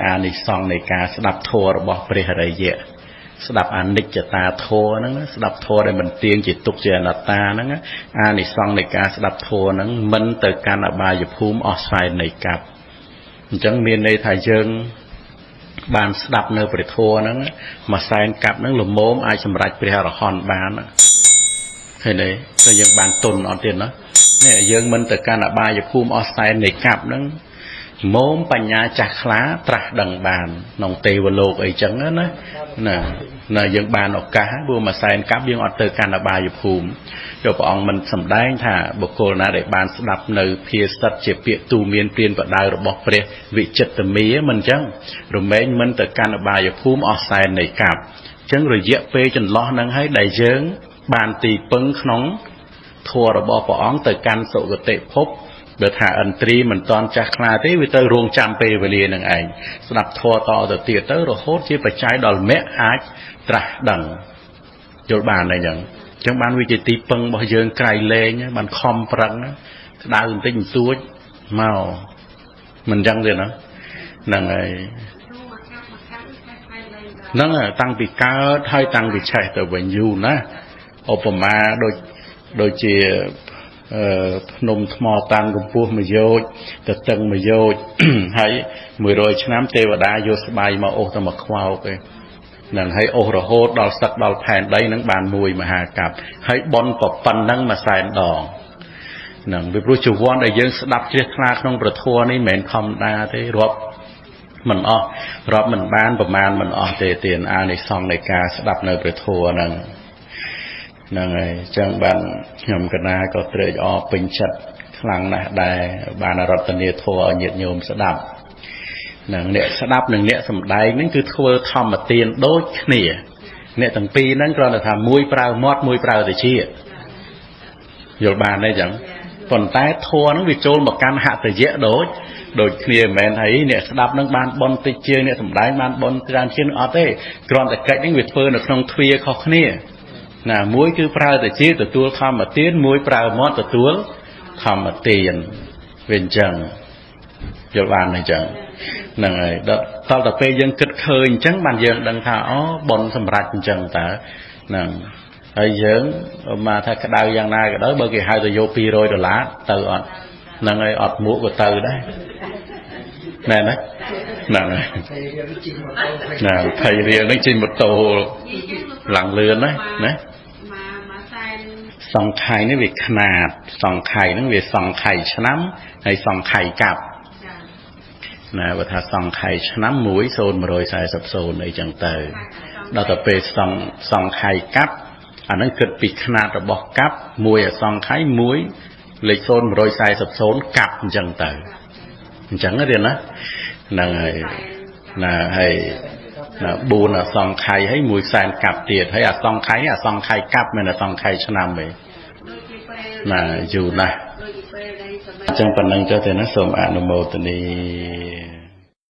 អានិសង្ឃនៃការស្ដាប់ធម៌របស់ព្រះអរិយៈស្ដាប់អនិច្ចតាធម៌ហ្នឹងស្ដាប់ធម៌ដែលមិនទៀងជាទុក្ខជាអនត្តាហ្នឹងអានិសង្ឃនៃការស្ដាប់ធម៌ហ្នឹងមិនទៅកាន់អបាយភូមិអស់សែននៃកັບអញ្ចឹងមានន័យថាយើងបានស្ដាប់នៅព្រះធម៌ហ្នឹងមួយសែនកັບហ្នឹងល្មមអាចសម្រេចព្រះអរហន្តបានឃើញទេតែយើងបានទុនអត់ទៀតណានេះយើងមិនទៅកាន់អបាយភូមិអស់សែននៃកັບហ្នឹងមុំបញ្ញាចាស់ខ្លាត្រាស់ដឹងបានក្នុងទេវលោកអីចឹងណាយើងបានឱកាសព្រោះមួយសែនកັບយើងអត់ទៅកាន់អបាយភូមិចូលព្រះអង្គមិនសម្ដែងថាបុគ្គលណាដែលបានស្ដាប់នៅភាសិតជាពាក្យទូមានព្រានបដៅរបស់ព្រះវិចិត្រមាមិនចឹងរមែងមិនទៅកាន់អបាយភូមិអស់សែននៃកັបចឹងរយៈពេលចន្លោះហ្នឹងហើយដែលយើងបានទីពឹងក្នុងធម៌របស់ព្រះអង្គទៅកាន់សុគតិភពបើថាឥន្ទ្រីមិនតាន់ចាស់ខ្លាទេវាទៅរងចាំពេលវេលានឹងឯងស្ដាប់ធម៌តទៅទៀតទៅរហូតជាបច្ច័យដល់មគ្គអាចត្រាស់ដឹងយល់បានហើយចឹងបានវាជាទីពឹងរបស់យើងក្រៃលែងបានខំប្រឹងក្តៅបន្តិចបន្តួចមកមិនចឹងទេណាហ្នឹងហើយហ្នឹងតាំងពីកើតហើយតាំងពីឆេះទៅវិញយូរណាឧបមាដូចជាភ្នំថ្មតាំងកម្ពស់1យោជទៅតឹង1យោជហើយ100ឆ្នាំទេវតាយកស្បែកមកអូសទៅមកខ្វោកឯងនឹងហើយអូសរហូតដល់សឹកដល់ផែនដីនឹងបាន1មហាកັບហើយបនប៉ុណ្ណឹង1សែនដងនឹងពីព្រោះជីវ័នដែលយើងស្ដាប់ជ្រះថ្លាក្នុងព្រះធម៌នេះមិនមែនធម្មតាទេរាប់មិនអស់រាប់មិនបានប្រមាណមិនអស់ទេទានអានិសង្ឃនៃការស្ដាប់នៅព្រះធម៌ហ្នឹងហើយចឹងបានខ្ញុំកណាក៏ត្រេកអរពេញចិត្តខ្លាំងណាស់ដែរបានរតនាធម៌ឲ្យញាតិញោមស្ដាប់នឹងអ្នកស្ដាប់និងអ្នកសំដែងហ្នឹងគឺធ្វើធម្មទានដូចគ្នាអ្នកទាំងពីរហ្នឹងគ្រាន់តែថាមួយប្រើមាត់មួយប្រើតិចយល់បានទេចឹងប៉ុន្តែធម៌ហ្នឹងវាចូលមកកាន់ហតយៈដូចគ្នាមិនមែនហើយអ្នកស្ដាប់នឹងបានបន់តិចជាងអ្នកសំដែងបានបន់ច្រើនជាងអត់ទេគ្រាន់តែកិច្ចហ្នឹងវាធ្វើនៅក្នុងទ្វាខុសគ្នាណាមួយគឺប្រើតិចទទួលធម្មទានមួយប្រើមាត់ទទួលធម្មទានវាអញ្ចឹងយល់បានអញ្ចឹងហ្នឹងហើយដល់តែពេលយើងគិតឃើញអញ្ចឹងបានយើងដឹងថាអូបនសម្រាប់អញ្ចឹងតើហ្នឹងហើយយើងមកថាក្តៅយ៉ាងណាក៏ដោយបើគេហៅទៅយក$200ទៅអត់ហ្នឹងហើយអត់មួកក៏ទៅដែរមែនទេហ្នឹងហើយណា20រៀលនេះជិះម៉ូតូឡើងលឿនណាសង្ខ័យនេះវាខ្នាតសង្ខ័យហ្នឹងវាសង្ខ័យឆ្នាំហើយសង្ខ័យកັບណាបើថាសង្ខ័យឆ្នាំ10140អីចឹងទៅដល់ទៅពេលសង្ខ័យកັបអាហ្នឹងគិតពីខ្នាតរបស់កັບមួយអសង្ខ័យមួយលេខ0140កັບអញ្ចឹងទៅអញ្ចឹងទេណាហ្នឹងហើយណាហើយ4អសង្ខ័យហើយ1សែនកັបទៀតហើយអសង្ខ័យកັបមិនអសង្ខ័យឆ្នាំទេណាយូរណាស់អញ្ចឹងប៉ុណ្្នឹងចុះទេណាសូមអនុមោទនា